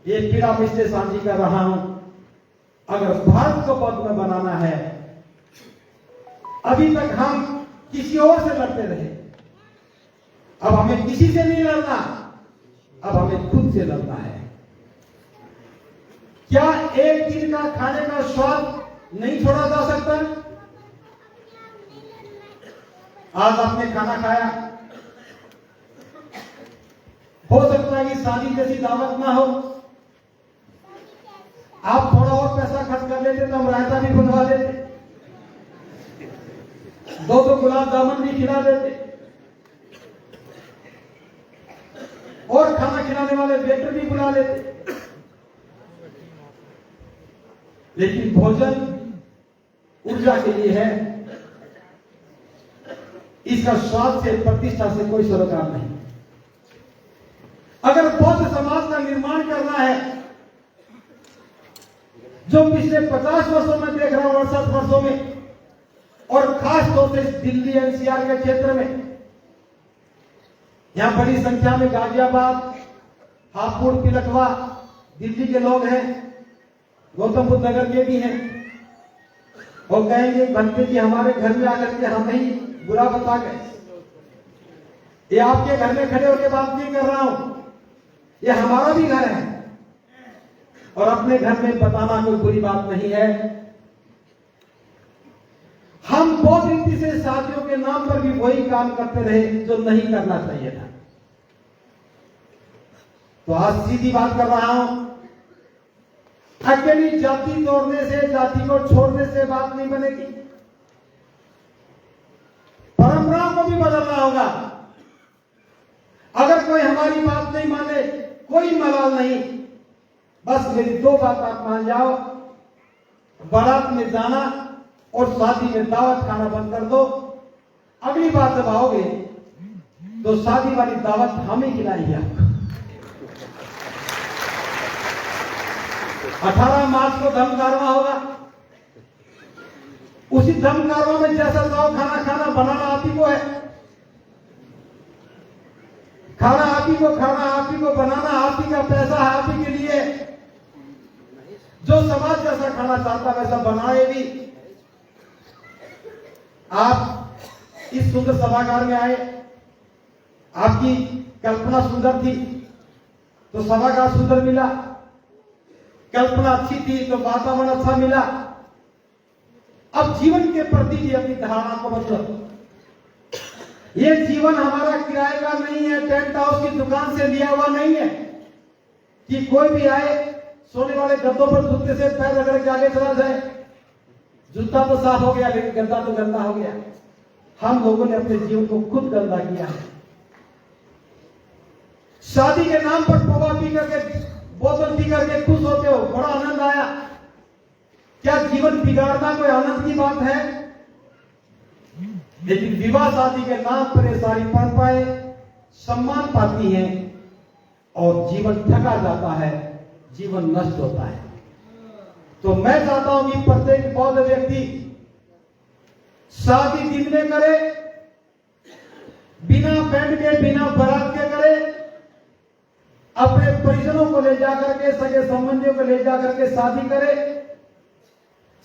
ये पीड़ा मैं इसलिए साझी कर रहा हूं, अगर भारत को बौद्ध में बनाना है, अभी तक हम किसी और से लड़ते रहे, अब हमें किसी से नहीं लड़ना, अब हमें खुद से लड़ना है। क्या एक दिन का खाने का स्वाद नहीं छोड़ा जा सकता? आज आपने खाना खाया, हो सकता है कि शादी जैसी दावत ना हो, आप थोड़ा और पैसा खर्च कर लेते तो हम रायता भी बनवा देते, दो गुलाब जामुन भी खिला देते, और खाना खिलाने वाले वेटर भी बुला लेते। लेकिन भोजन ऊर्जा के लिए है, इसका स्वाद से, प्रतिष्ठा से कोई सरोकार नहीं। अगर बौद्ध समाज का निर्माण करना है, जो पिछले 50 वर्षों में देख रहा हूं, 68 वर्षों में, और खास तौर से दिल्ली एनसीआर के क्षेत्र में, यहां बड़ी संख्या में गाजियाबाद, हापुड़, पिलखवा दिल्ली के लोग हैं, गौतम बुद्ध नगर के भी हैं। वो कहेंगे बनते जी हमारे घर में आकर के हमें ही बुरा बता गए, ये आपके घर में खड़े होकर बात नहीं कर रहा हूं, ये हमारा भी घर है, और अपने घर में बताना कोई बुरी बात नहीं है। हम बौद्ध रीति से शादियों के नाम पर भी वही काम करते रहे जो नहीं करना चाहिए था। तो आज सीधी बात कर रहा हूं, अकेली जाति तोड़ने से, जाति को छोड़ने से बात नहीं बनेगी, परंपराओं को भी बदलना होगा। अगर कोई हमारी बात नहीं माने, कोई मलाल नहीं, बस मेरी दो बात आप मान जाओ, बारात में जाना और शादी में दावत खाना बंद कर दो। अगली बार जब आओगे तो शादी वाली दावत हम ही खिलाएंगे आपको। 18 मार्च को धर्म कारवां होगा, उसी धर्म कारवां में जैसा चाहो खाना खाना, बनाना आप ही को है, खाना आप ही को खाना, आप ही को बनाना, आप ही का पैसा है, आप ही के लिए। जो समाज जैसा खाना चाहता वैसा बनाए भी। आप इस सुंदर सभागार में आए, आपकी कल्पना सुंदर थी तो सभागार सुंदर मिला, कल्पना अच्छी थी तो वातावरण अच्छा मिला। अब जीवन के प्रति भी अपनी धारणा को बदलो। ये जीवन हमारा किराए का नहीं है, टेंट हाउस की दुकान से लिया हुआ नहीं है कि कोई भी आए सोने वाले गद्दों पर जूते से पैर रगड़ के आगे चला जाए। जूता तो साफ हो गया लेकिन गंदा तो गंदा हो गया। हम लोगों ने अपने जीवन को खुद गंदा किया है। शादी के नाम पर पौवा पी करके, बोतल पी करके खुश होते हो, बड़ा आनंद आया। क्या जीवन बिगाड़ना कोई आनंद की बात है? लेकिन विवाह शादी के नाम पर ये सारी परंपराएं सम्मान पाती हैं और जीवन थका जाता है, जीवन नष्ट होता है। तो मैं चाहता हूं कि प्रत्येक बौद्ध व्यक्ति शादी दिन में करे, बिना बैंड के, बिना बारात के करे, अपने परिजनों को ले जाकर के, सगे संबंधियों को ले जाकर के शादी करे,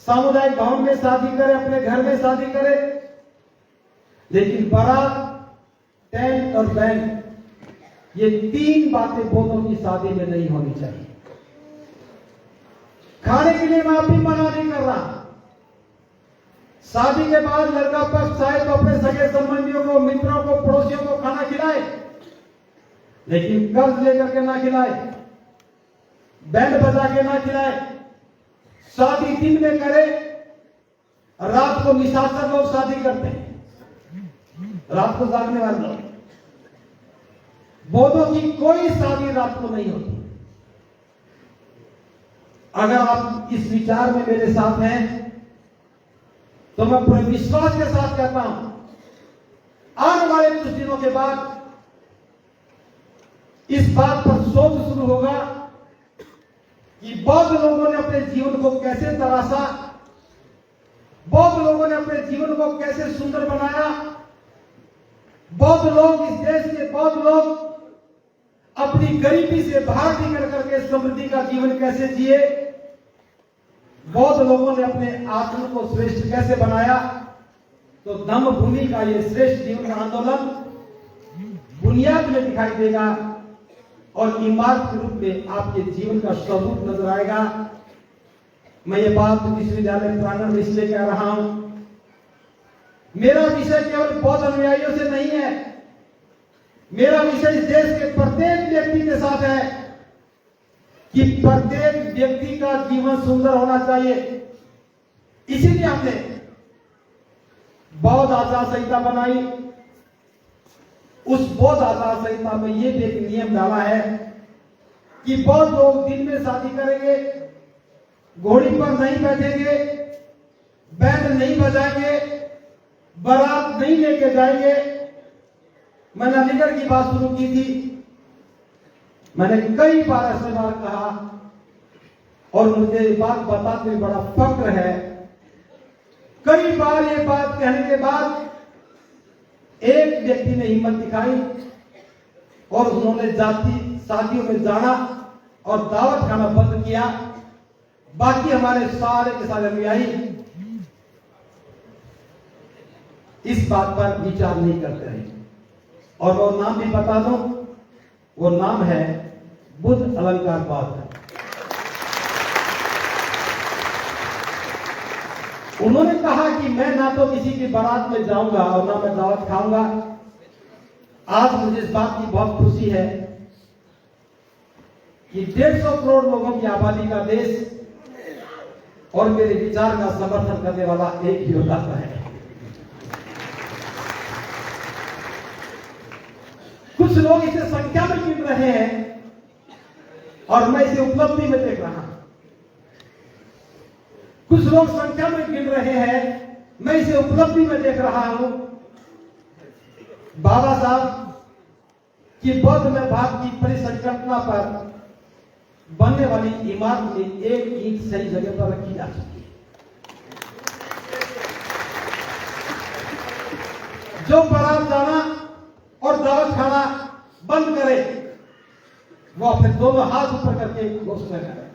सामुदायिक भवन में शादी करे, अपने घर में शादी करे। लेकिन बारात, टेंट और बैंड, ये तीन बातें बौद्धों की शादी में नहीं होनी चाहिए। खाने के लिए मैं अभी मना नहीं कर रहा। शादी के बाद लड़का पक्ष चाहे तो अपने सगे संबंधियों को, मित्रों को, पड़ोसियों को खाना खिलाए, लेकिन कर्ज लेकर के ना खिलाए, बैंड बजा के ना खिलाए। शादी दिन में करे, रात को निशाचर लोग शादी करते हैं, रात को जागने वाले लोग। बौद्धों की कोई शादी रात को नहीं होती। अगर आप इस विचार में मेरे साथ हैं तो मैं पूरे विश्वास के साथ कहता हूं, आने वाले कुछ दिनों के बाद इस बात पर शोध शुरू होगा कि बौद्ध लोगों ने अपने जीवन को कैसे तराशा, बौद्ध लोगों ने अपने जीवन को कैसे सुंदर बनाया। बौद्ध लोग, इस देश के बौद्ध लोग अपनी गरीबी से बाहर निकल करके समृद्धि का जीवन कैसे जिए, बौद्ध लोगों ने अपने आत्म को श्रेष्ठ कैसे बनाया। तो धम्म भूमि का ये श्रेष्ठ जीवन का आंदोलन बुनियाद में दिखाई देगा और इमारत के रूप में आपके जीवन का स्वरूप नजर आएगा। मैं ये बात विश्वविद्यालय प्रांगण में इसलिए कह रहा हूं, मेरा विषय केवल बौद्ध अनुयायियों से नहीं है, मेरा विषय इस देश के प्रत्येक व्यक्ति के साथ है कि प्रत्येक व्यक्ति का जीवन सुंदर होना चाहिए। इसीलिए हमने बौद्ध आचार संहिता बनाई। उस बौद्ध आचार संहिता में यह भी एक नियम डाला है कि बौद्ध लोग दिन में शादी करेंगे, घोड़ी पर नहीं बैठेंगे, बैंड नहीं बजाएंगे, बारात नहीं लेके जाएंगे। मैंने अलीगढ़ की बात शुरू की थी, मैंने कई बार ऐसे बार कहा और मुझे ये बात बताते हुए बड़ा फक्र है। कई बार ये बात कहने के बाद एक व्यक्ति ने हिम्मत दिखाई और उन्होंने जाति शादियों में जाना और दावत खाना बंद किया। बाकी हमारे सारे के सारे अनुयायी इस बात पर विचार नहीं करते हैं। और वो नाम भी बता दूं, वो नाम है बुद्ध अलंकारवाद। उन्होंने कहा कि मैं ना तो किसी की बारात में जाऊंगा और ना मैं दावत खाऊंगा। आज मुझे इस बात की बहुत खुशी है कि 150 करोड़ लोगों की आबादी का देश और मेरे विचार का समर्थन करने वाला एक ही होता है। कुछ लोग इसे संख्या में गिन रहे हैं और मैं इसे उपलब्धि में देख रहा हूं। कुछ लोग संख्या में गिन रहे हैं, मैं इसे उपलब्धि में देख रहा हूं। बाबा साहब की बौद्ध में भाग की परिसंकल्पना पर बनने वाली इमारत में एक ईंट सही जगह पर रखी जा चुकी है। जो बारात जाना और दावत खाना बंद करे, वो अपने दोनों हाथ ऊपर करके घोषणा करे।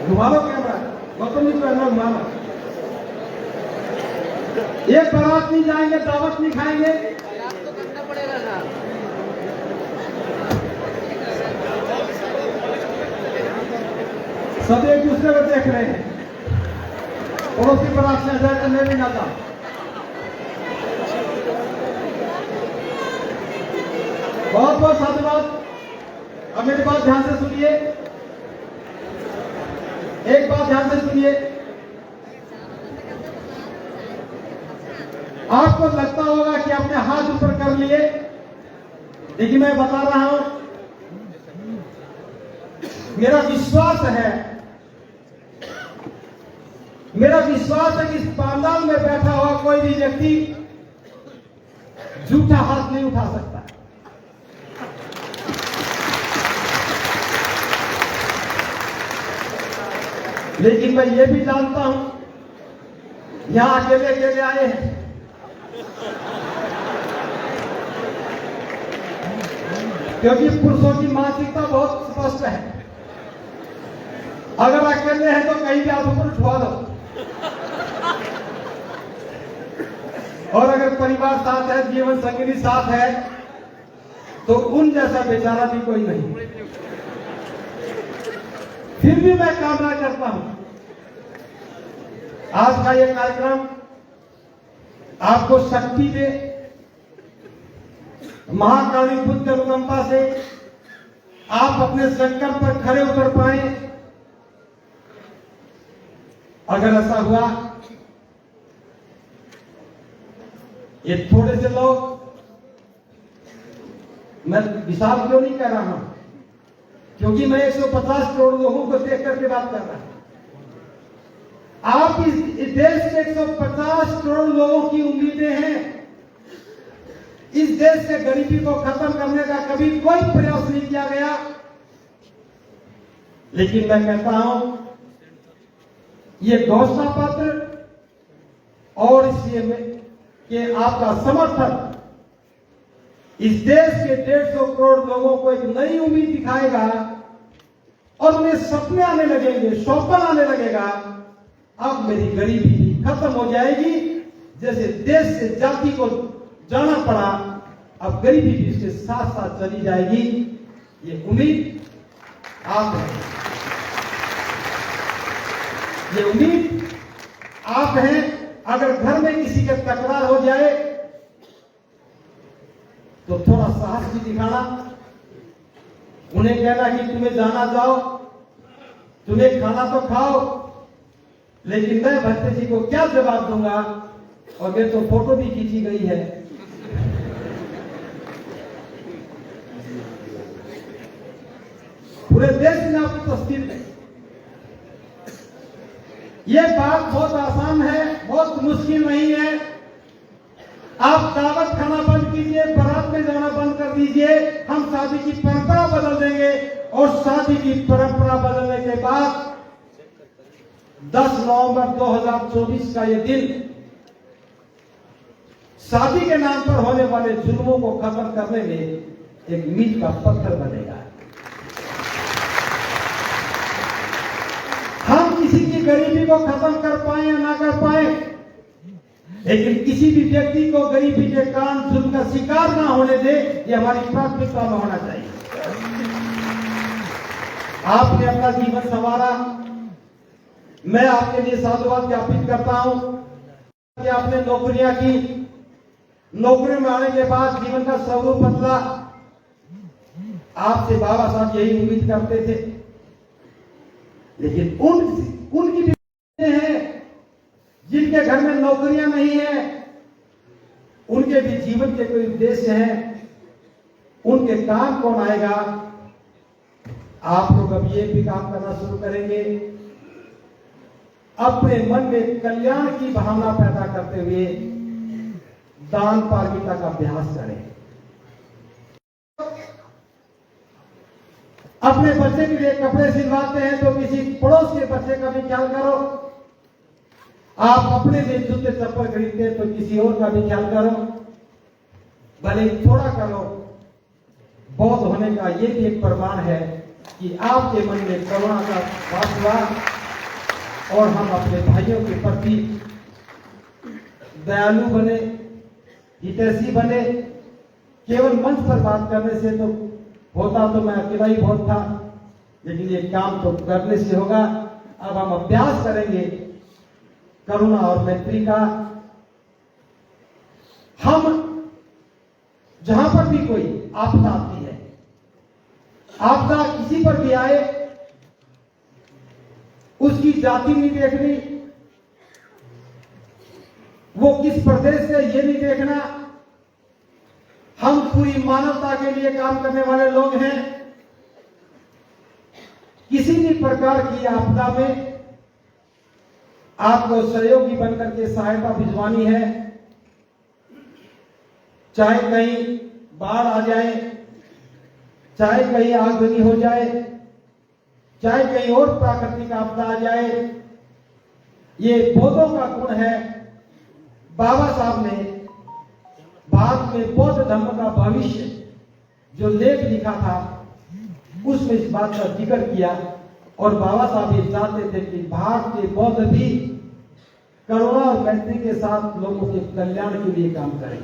घुमा लो कैमरा, गौतम जी कैमरा घुमा लो। एक बारात नहीं जाएंगे, दावत नहीं खाएंगे, आपको करना पड़ेगा ना। सब एक दूसरे को देख रहे हैं। पड़ोसी बारात से जाकर मैं भी ना जाऊं। बहुत बहुत साधुवाद। अब मेरी बात ध्यान से सुनिए, एक बात ध्यान से सुनिए। आपको लगता होगा कि आपने हाथ ऊपर कर लिए, लेकिन मैं बता रहा हूं, मेरा विश्वास है कि इस पंडाल में बैठा हुआ कोई भी व्यक्ति झूठा हाथ नहीं उठा सकता। लेकिन मैं ये भी जानता हूं, यहां अकेले अकेले आए हैं। क्योंकि पुरुषों की मानसिकता बहुत स्पष्ट है, अगर अकेले हैं तो कहीं भी हाथ ऊपर उठवा दो, और अगर परिवार साथ है, जीवन संगिनी साथ है, तो उन जैसा बेचारा भी कोई नहीं। फिर भी मैं कामना करता हूं आज का ये कार्यक्रम आपको शक्ति दे, महाकाली बुद्ध अनुकंपा से आप अपने संकल्प पर खड़े उतर पाए। अगर ऐसा हुआ, ये थोड़े से लोग, मैं विशाल क्यों नहीं कह रहा हूं, क्योंकि मैं 150 करोड़ लोगों को देख करके बात कर रहा हूं। आप इस देश के 150 करोड़ लोगों की उम्मीदें हैं। इस देश से गरीबी को खत्म करने का कभी कोई प्रयास नहीं किया गया, लेकिन मैं कहता हूं ये घोषणा पत्र और इसके कि आपका समर्थन इस देश के 150 करोड़ लोगों को एक नई उम्मीद दिखाएगा और उन्हें सपने आने लगेंगे, स्वप्न आने लगेगा। अब मेरी गरीबी भी खत्म हो जाएगी। जैसे देश से जाति को जाना पड़ा, अब गरीबी भी इसके साथ साथ चली जाएगी। ये उम्मीद आप है, ये उम्मीद आप हैं। अगर घर में किसी के तकरार हो जाए तो थोड़ा साहस भी दिखाना, उन्हें कहना कि तुम्हें जाना जाओ, तुम्हें खाना तो खाओ, लेकिन मैं भट्टे जी को क्या जवाब दूंगा। और ये तो फोटो भी खींची गई है। पूरे देश में आपकी तस्वीर है। ये बात बहुत आसान है, बहुत मुश्किल नहीं है। आप दावत खाना बंद कीजिए, बारात में जाना बंद कर दीजिए, हम शादी की परंपरा बदल देंगे। और शादी की परंपरा बदलने के बाद 10 नवंबर 2024 का ये दिन शादी के नाम पर होने वाले जुल्मों को खत्म करने में एक मील का पत्थर बनेगा। हम किसी की गरीबी को खत्म कर पाए या ना कर पाए, लेकिन किसी भी व्यक्ति को गरीबी के कारण जुल्म का शिकार ना होने दे, ये हमारी प्राथमिकता में होना चाहिए। आपने अपना जीवन संवारा, मैं आपके लिए साधुवाद ज्ञापित करता हूं कि आपने नौकरियां की, नौकरी में आने के बाद जीवन का स्वरूप बदला। आपसे बाबा साहब यही उम्मीद करते थे, लेकिन उनकी भी हैं जिनके घर में नौकरियां नहीं है, उनके भी जीवन के कोई उद्देश्य हैं, उनके काम कौन आएगा। आप लोग अब ये भी काम करना शुरू करेंगे, अपने मन में कल्याण की भावना पैदा करते हुए दान पारमिता का अभ्यास करें। अपने बच्चे के लिए कपड़े सिलवाते हैं तो किसी पड़ोस के बच्चे का भी ख्याल करो। आप अपने लिए जूते चप्पल खरीदते हैं तो किसी और का भी ख्याल करो। भले थोड़ा करो, बौद्ध होने का ये भी एक प्रमाण है कि आपके मन में करुणा का वास हुआ और हम अपने भाइयों के प्रति दयालु बने, हितैषी बने। केवल मंच पर बात करने से तो होता तो मैं अकेला ही बहुत था, लेकिन ये काम तो करने से होगा। अब हम अभ्यास करेंगे करुणा और मैत्री का। हम जहां पर भी कोई आपदा आती है, आपदा किसी पर भी आए, उसकी जाति नहीं देखनी, वो किस प्रदेश से ये नहीं देखना। हम पूरी मानवता के लिए काम करने वाले लोग हैं। किसी भी प्रकार की आपदा में आपको सहयोगी बनकर के सहायता भिजवानी है। चाहे कहीं बाढ़ आ जाए, चाहे कहीं आगजनी हो जाए, चाहे कहीं और प्राकृतिक आपदा आ जाए, ये बौद्धों का गुण है। बाबा साहब ने भारत में बौद्ध धर्म का भविष्य जो लेख लिखा था, उसमें इस बात का जिक्र किया। और बाबा साहब ये चाहते थे कि भारत के बौद्ध भी करुणा और मैत्री के साथ लोगों के कल्याण के लिए काम करें।